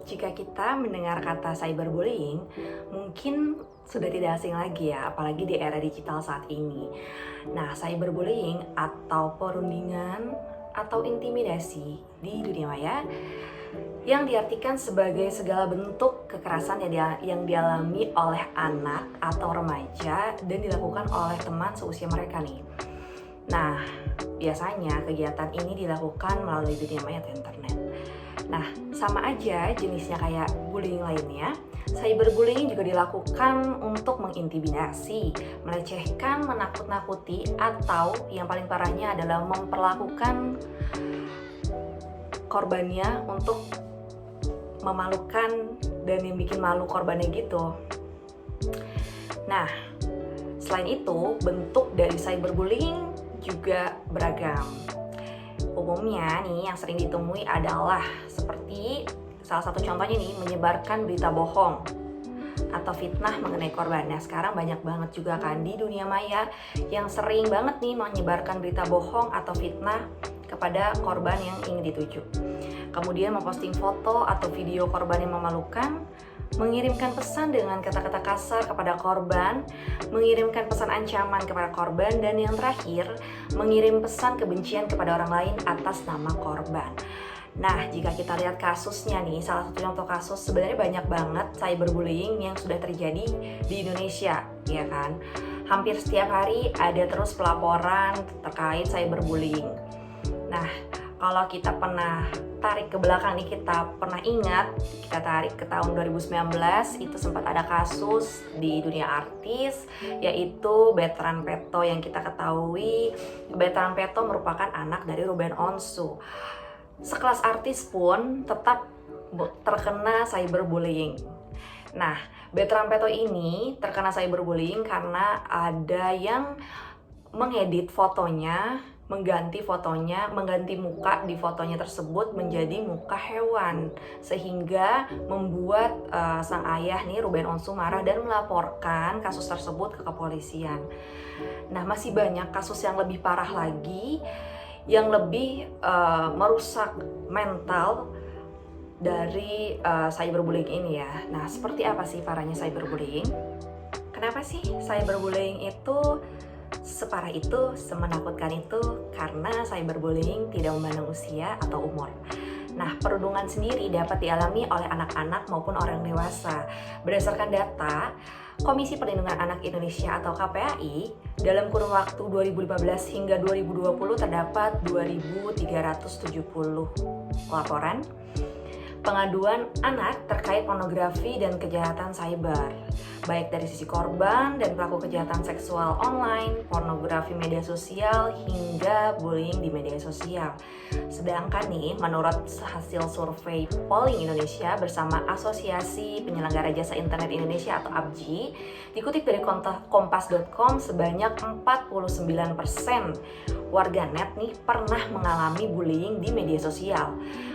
Jika kita mendengar kata cyberbullying, mungkin sudah tidak asing lagi ya, apalagi di era digital saat ini. Nah, cyberbullying atau perundingan atau intimidasi di dunia maya yang diartikan sebagai segala bentuk kekerasan yang dialami oleh anak atau remaja dan dilakukan oleh teman seusia mereka nih. Nah, biasanya kegiatan ini dilakukan melalui dunia maya atau internet. Nah, sama aja jenisnya kayak bullying lainnya, cyberbullying juga dilakukan untuk mengintimidasi, melecehkan, menakut-nakuti, atau yang paling parahnya adalah memperlakukan korbannya untuk memalukan dan yang bikin malu korbannya gitu. Nah, selain itu, bentuk dari cyberbullying juga beragam. Umumnya nih yang sering ditemui adalah seperti salah satu contohnya nih, menyebarkan berita bohong atau fitnah mengenai korban. Nah, sekarang banyak banget juga kan di dunia maya yang sering banget nih menyebarkan berita bohong atau fitnah kepada korban yang ingin dituju. Kemudian memposting foto atau video korban yang memalukan, mengirimkan pesan dengan kata-kata kasar kepada korban, mengirimkan pesan ancaman kepada korban, dan yang terakhir, mengirim pesan kebencian kepada orang lain atas nama korban. Nah, jika kita lihat kasusnya nih, salah satu contoh kasus sebenarnya banyak banget cyberbullying yang sudah terjadi di Indonesia, ya kan? Hampir setiap hari ada terus pelaporan terkait cyberbullying. Nah, kalau kita pernah tarik ke belakang nih, kita pernah ingat, kita tarik ke tahun 2019, itu sempat ada kasus di dunia artis, yaitu Bertrand Peto yang kita ketahui. Bertrand Peto merupakan anak dari Ruben Onsu. Sekelas artis pun tetap terkena cyberbullying. Nah, Bertrand Peto ini terkena cyberbullying karena ada yang mengedit fotonya, mengganti muka di fotonya tersebut menjadi muka hewan, sehingga membuat sang ayah nih, Ruben Onsu, marah dan melaporkan kasus tersebut ke kepolisian. Nah, masih banyak kasus yang lebih parah lagi, yang lebih merusak mental dari cyberbullying ini ya. Nah, seperti apa sih parahnya cyberbullying? Kenapa sih cyberbullying itu separah itu, semenakutkan itu? Karena cyberbullying tidak memandang usia atau umur. Nah, perundungan sendiri dapat dialami oleh anak-anak maupun orang dewasa. Berdasarkan data Komisi Perlindungan Anak Indonesia atau KPAI, dalam kurun waktu 2015 hingga 2020 terdapat 2.370 laporan pengaduan anak terkait pornografi dan kejahatan cyber, baik dari sisi korban dan pelaku kejahatan seksual online, pornografi media sosial, hingga bullying di media sosial. Sedangkan nih, menurut hasil survei Polling Indonesia bersama Asosiasi Penyelenggara Jasa Internet Indonesia atau APJI, dikutip dari kompas.com, sebanyak 49% warganet nih pernah mengalami bullying di media sosial.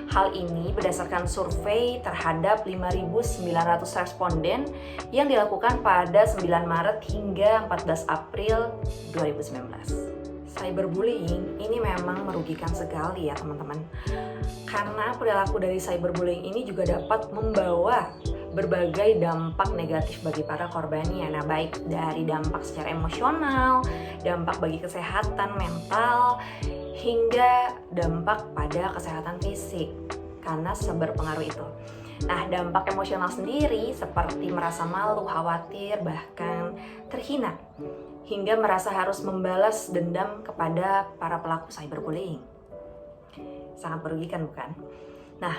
Hal ini berdasarkan survei terhadap 5.900 responden yang dilakukan pada 9 Maret hingga 14 April 2019. Cyberbullying ini memang merugikan sekali ya teman-teman. Karena perilaku dari cyberbullying ini juga dapat membawa berbagai dampak negatif bagi para korbannya. Nah, baik dari dampak secara emosional, dampak bagi kesehatan mental, hingga dampak pada kesehatan fisik, karena berpengaruh itu. Nah, dampak emosional sendiri seperti merasa malu, khawatir, bahkan terhina, hingga merasa harus membalas dendam kepada para pelaku cyberbullying. Sangat merugikan, bukan? Nah,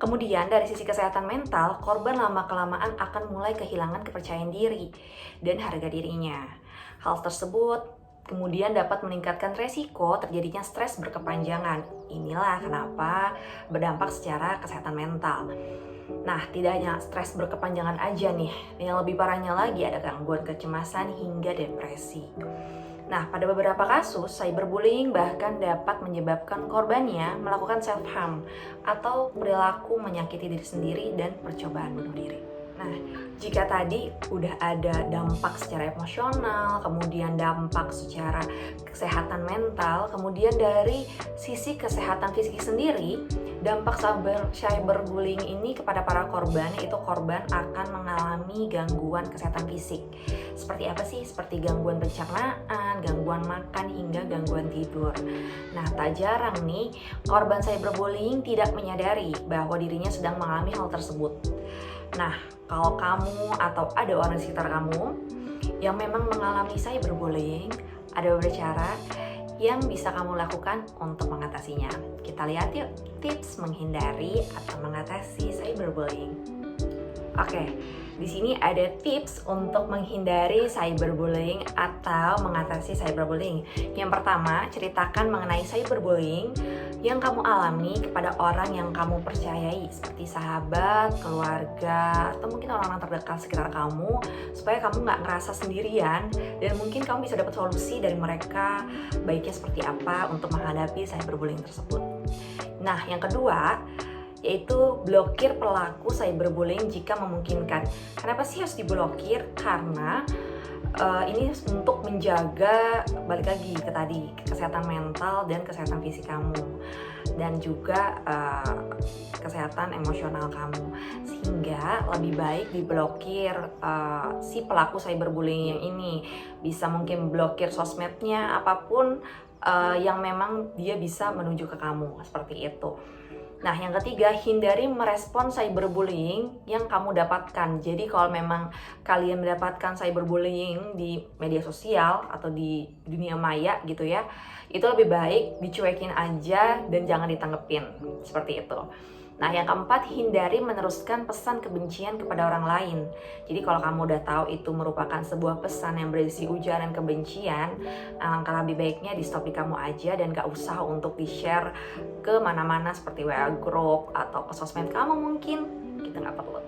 kemudian dari sisi kesehatan mental, korban lama-kelamaan akan mulai kehilangan kepercayaan diri dan harga dirinya. Hal tersebut kemudian dapat meningkatkan resiko terjadinya stres berkepanjangan. Inilah kenapa berdampak secara kesehatan mental. Nah, tidak hanya stres berkepanjangan aja nih, yang lebih parahnya lagi ada gangguan kecemasan hingga depresi. Nah, pada beberapa kasus, cyberbullying bahkan dapat menyebabkan korbannya melakukan self-harm atau perilaku menyakiti diri sendiri dan percobaan bunuh diri. Nah, jika tadi udah ada dampak secara emosional, kemudian dampak secara kesehatan mental, kemudian dari sisi kesehatan fisik sendiri, dampak cyberbullying ini kepada para korban, yaitu korban akan mengalami gangguan kesehatan fisik. Seperti apa sih? Seperti gangguan pencernaan, gangguan makan, hingga gangguan tidur. Nah, tak jarang nih, korban cyberbullying tidak menyadari bahwa dirinya sedang mengalami hal tersebut. Nah, kalau kamu atau ada orang di sekitar kamu yang memang mengalami cyberbullying, ada beberapa cara yang bisa kamu lakukan untuk mengatasinya. Kita lihat yuk tips menghindari atau mengatasi cyberbullying. Oke, di sini ada tips untuk menghindari cyberbullying atau mengatasi cyberbullying. Yang pertama, ceritakan mengenai cyberbullying yang kamu alami kepada orang yang kamu percayai, seperti sahabat, keluarga, atau mungkin orang-orang terdekat sekitar kamu, supaya kamu nggak ngerasa sendirian dan mungkin kamu bisa dapat solusi dari mereka, baiknya seperti apa untuk menghadapi cyberbullying tersebut. Nah, yang kedua, yaitu blokir pelaku cyberbullying jika memungkinkan. Kenapa sih harus diblokir? Karena ini untuk menjaga, balik lagi ke tadi, kesehatan mental dan kesehatan fisik kamu, dan juga kesehatan emosional kamu, sehingga lebih baik diblokir si pelaku cyberbullying yang ini. Bisa mungkin blokir sosmednya, apapun yang memang dia bisa menuju ke kamu, seperti itu. Nah, yang ketiga, hindari merespon cyberbullying yang kamu dapatkan. Jadi kalau memang kalian mendapatkan cyberbullying di media sosial atau di dunia maya gitu ya, itu lebih baik dicuekin aja dan jangan ditanggepin, seperti itu. Nah, yang keempat, hindari meneruskan pesan kebencian kepada orang lain. Jadi kalau kamu udah tahu itu merupakan sebuah pesan yang berisi ujaran kebencian, alangkah lebih baiknya di stop di kamu aja dan gak usah untuk di-share ke mana-mana seperti WA group atau ke sosmed kamu mungkin, kita gak perlu.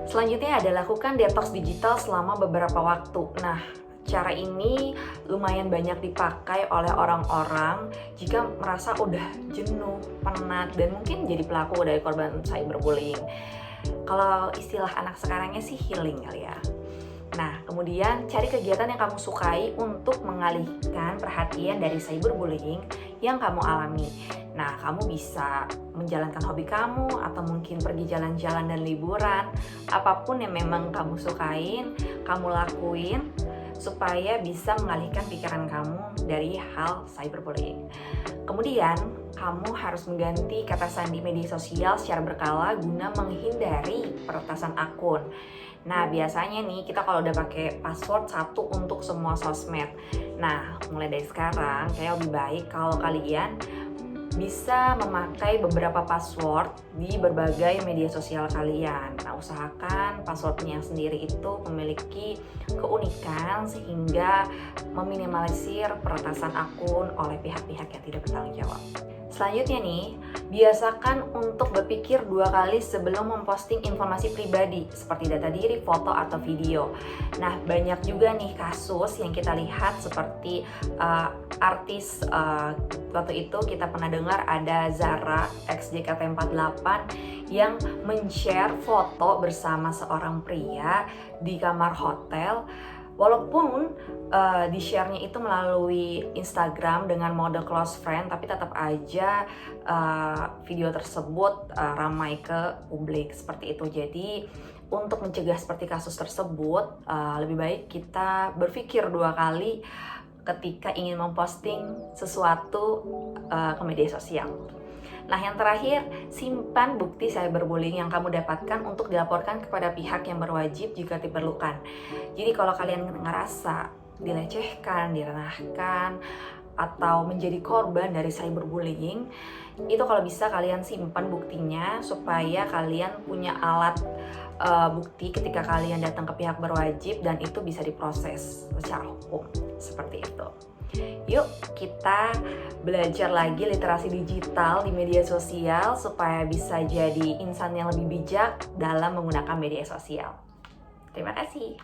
Selanjutnya ada lakukan detox digital selama beberapa waktu. Nah, cara ini lumayan banyak dipakai oleh orang-orang jika merasa udah jenuh, penat, dan mungkin jadi pelaku dari korban cyberbullying. Kalau istilah anak sekarangnya sih healing kali ya. Nah, kemudian cari kegiatan yang kamu sukai untuk mengalihkan perhatian dari cyberbullying yang kamu alami. Nah, kamu bisa menjalankan hobi kamu atau mungkin pergi jalan-jalan dan liburan. Apapun yang memang kamu sukain, kamu lakuin supaya bisa mengalihkan pikiran kamu dari hal cyberbullying. Kemudian, kamu harus mengganti kata sandi media sosial secara berkala guna menghindari peretasan akun. Nah, biasanya nih kita kalau udah pakai password satu untuk semua sosmed. Nah, mulai dari sekarang kayak lebih baik kalau kalian bisa memakai beberapa password di berbagai media sosial kalian. Nah, usahakan passwordnya sendiri itu memiliki keunikan sehingga meminimalisir peretasan akun oleh pihak-pihak yang tidak bertanggung jawab. Selanjutnya nih, biasakan untuk berpikir 2 kali sebelum memposting informasi pribadi seperti data diri, foto, atau video. Nah, banyak juga nih kasus yang kita lihat seperti artis waktu itu kita pernah dengar ada Zara ex JKT48 yang men-share foto bersama seorang pria di kamar hotel. Walaupun di-share-nya itu melalui Instagram dengan mode close friend, tapi tetap aja video tersebut ramai ke publik seperti itu. Jadi untuk mencegah seperti kasus tersebut, lebih baik kita berpikir 2 kali ketika ingin memposting sesuatu ke media sosial. Nah, yang terakhir, simpan bukti cyberbullying yang kamu dapatkan untuk dilaporkan kepada pihak yang berwajib jika diperlukan. Jadi kalau kalian ngerasa dilecehkan, direndahkan, atau menjadi korban dari cyberbullying, itu kalau bisa kalian simpan buktinya supaya kalian punya alat bukti ketika kalian datang ke pihak berwajib dan itu bisa diproses secara hukum, seperti itu. Yuk kita belajar lagi literasi digital di media sosial supaya bisa jadi insan yang lebih bijak dalam menggunakan media sosial. Terima kasih.